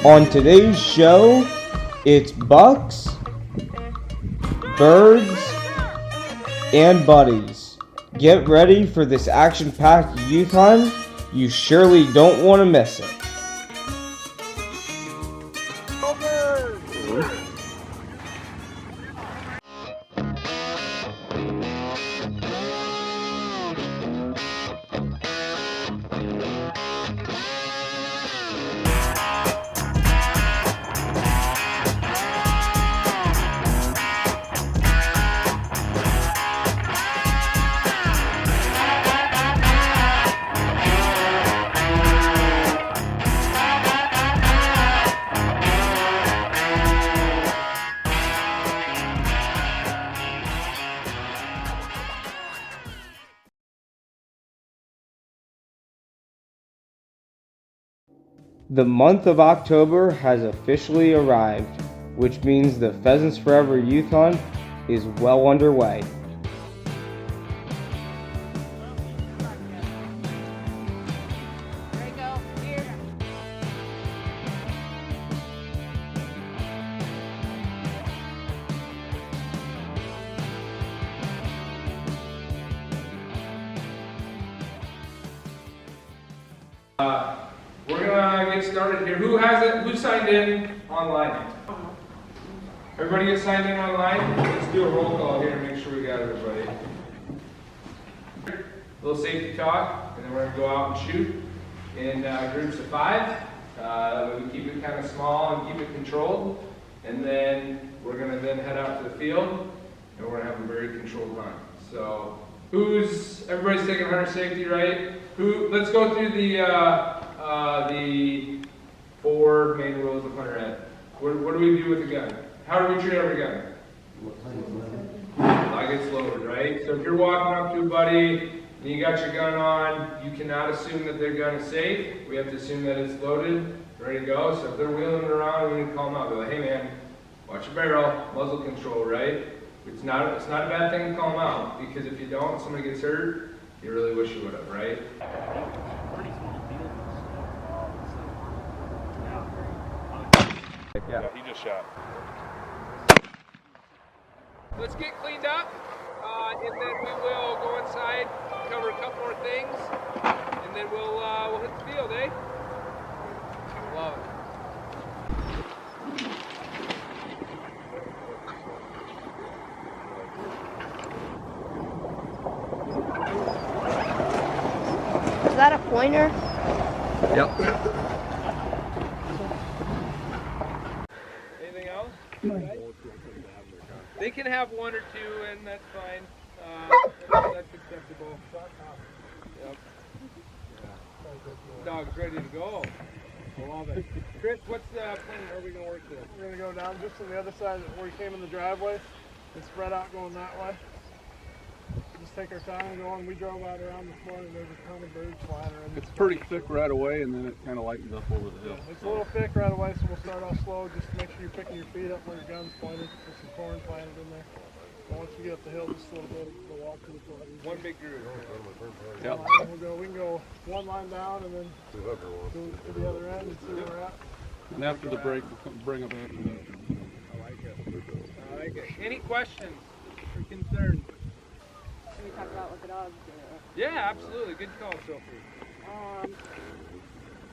On today's show, it's bucks, birds, and buddies. Get ready for this action-packed youth hunt. You surely don't want to miss it. The month of October has officially arrived, which means the Pheasants Forever Youth Hunt is well underway. There you go. Here. We're gonna get started here. Who has it? Who signed in online? Everybody get signed in online? Let's do a roll call here and make sure we got everybody. A little safety talk, and then we're gonna go out and shoot in groups of 5. We keep it kind of small and keep it controlled, and then we're gonna head out to the field, and we're gonna have a very controlled hunt. So, everybody's taking hunter safety, right? Let's go through the 4 main rules of hunter ed. What do we do with a gun? How do we treat every gun? Like it's loaded, right? So if you're walking up to a buddy and you got your gun on, you cannot assume that their gun is safe. We have to assume that it's loaded, ready to go. So if they're wheeling it around, we need to call them out. Be like, hey man, watch your barrel, muzzle control, right? It's not a bad thing to call them out, because if you don't, somebody gets hurt, you really wish you would have, right? Yeah, he just shot. Let's get cleaned up, and then we will go inside, cover a couple more things, and then we'll hit the field, eh? Love it. Is that a pointer? Yep. Anything else? They can have 1 or 2, and that's fine. That's acceptable. Yep. Dog's ready to go. I love it. Chris, what's the plan? Where are we going to work this? We're going to go down just on the other side where we came in the driveway and spread out going that way. Just take our time going. We drove out around this morning. There's a ton of birds flying around. It's pretty thick right away, and then it kind of lightens up over the hill. It's a little thick right away, so we'll start off slow just to make sure you're picking your feet up where your gun's pointed. There's some corn planted in there. And once you get up the hill just a little bit, we'll walk to the front. One big group. Yep. We can go one line down and then go to the other end and see where we're at. And after the break, we'll bring them in. I like it. Any questions or concerns? Can we talk about what the dogs do? Yeah, absolutely. Good call, Sophie.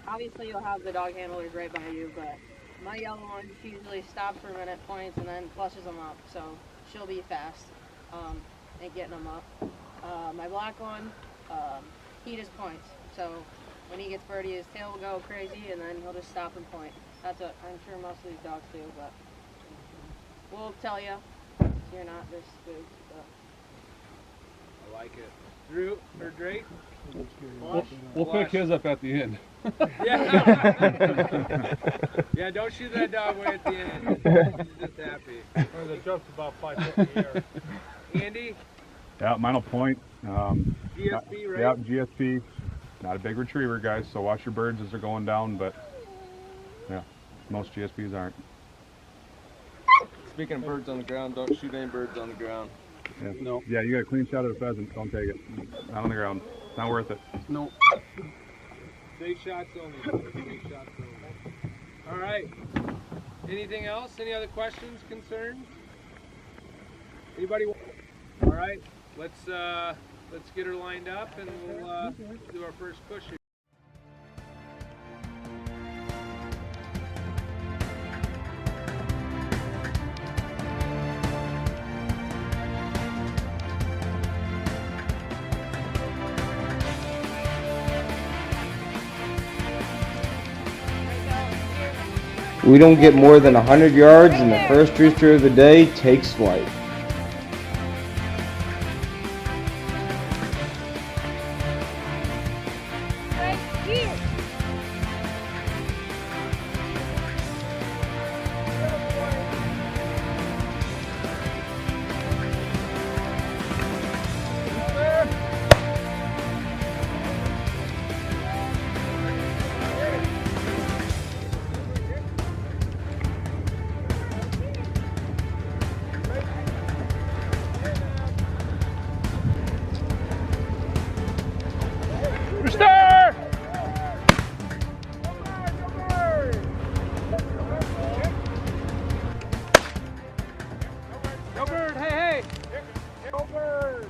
Obviously you'll have the dog handlers right by you, but my yellow one, she usually stops for a minute, points, and then flushes them up. So she'll be fast at getting them up. My black one, he just points. So when he gets birdie, his tail will go crazy, and then he'll just stop and point. That's what I'm sure most of these dogs do, but we'll tell you. You're not this spooked. But. I like it. Drew or Drake? We'll pick his up at the end. Yeah. Yeah, don't shoot that dog way at the end. He's just happy. Or the jump's about 5 foot in the air. Andy? Yeah, mine'll point. GSP, right? Yeah, GSP. Not a big retriever, guys, so watch your birds as they're going down, but yeah, most GSPs aren't. Speaking of birds on the ground, don't shoot any birds on the ground. Yeah. No. Yeah, you got a clean shot of a pheasant, don't take it. Not on the ground. It's not worth it. No. Safe shots only. Safe shots only. All right. Anything else? Any other questions, concerns? Anybody? All right. Let's get her lined up and we'll do our first push here. We don't get more than 100 yards and the first rooster of the day takes flight. Right here. Rooster! Go bird! Hey, hey! Go bird!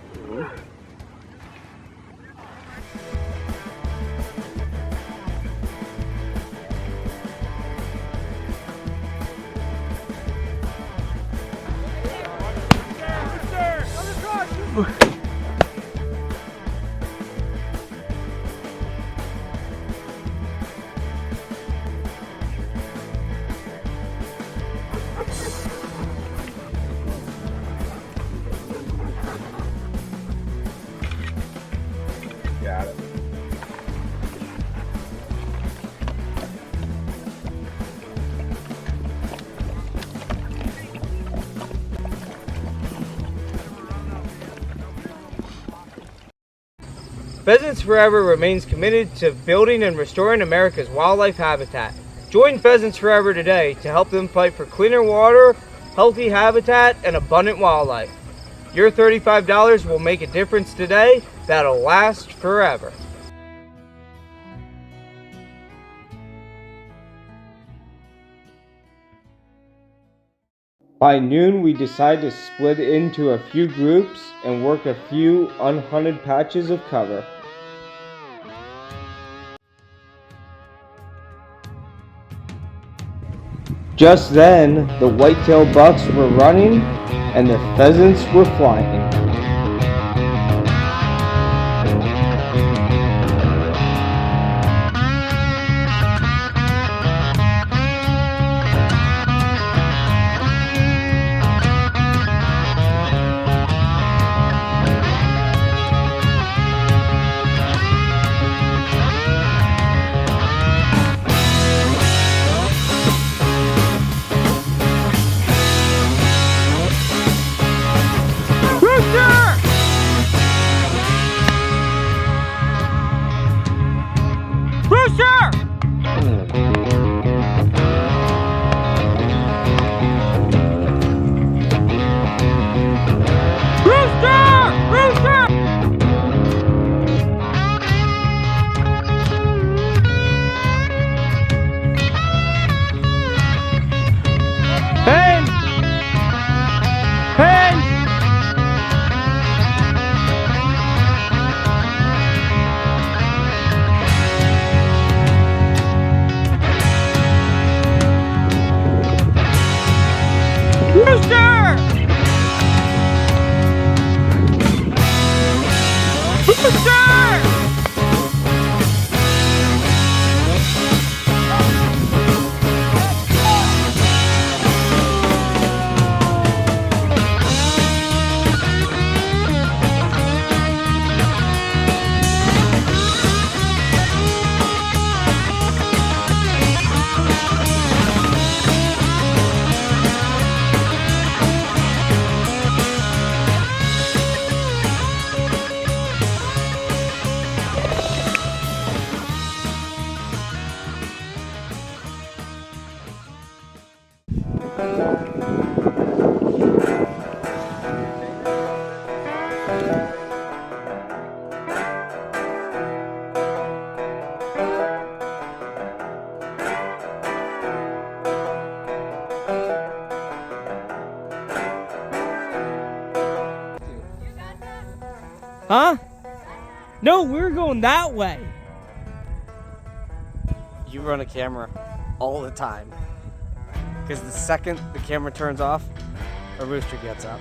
Got it. Pheasants Forever remains committed to building and restoring America's wildlife habitat. Join Pheasants Forever today to help them fight for cleaner water, healthy habitat, and abundant wildlife. Your $35 will make a difference today that'll last forever. By noon, we decide to split into a few groups and work a few unhunted patches of cover. Just then, the white-tailed bucks were running and the pheasants were flying. Huh? No, we're going that way. You run a camera all the time. Because the second the camera turns off, a rooster gets up.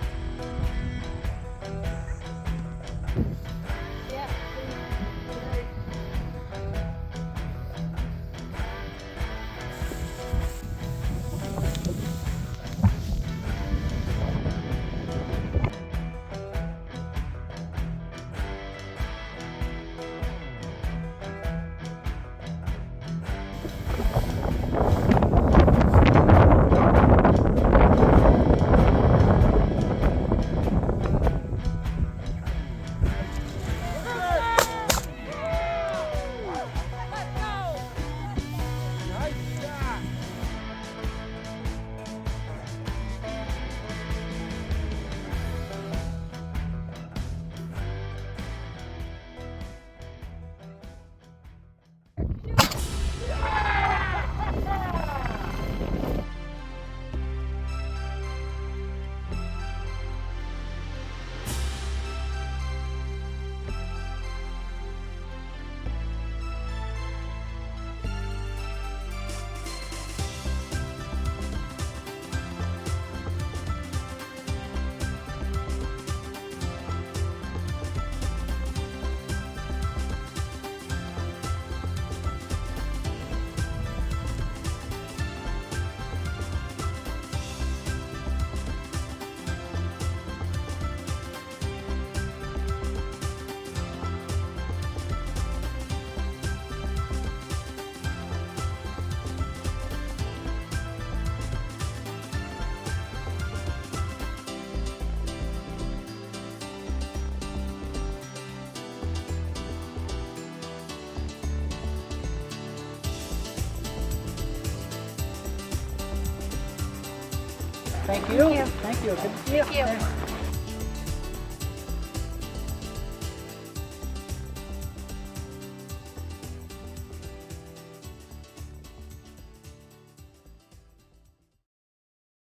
Thank you. Thank you. Good to see you. Thank you.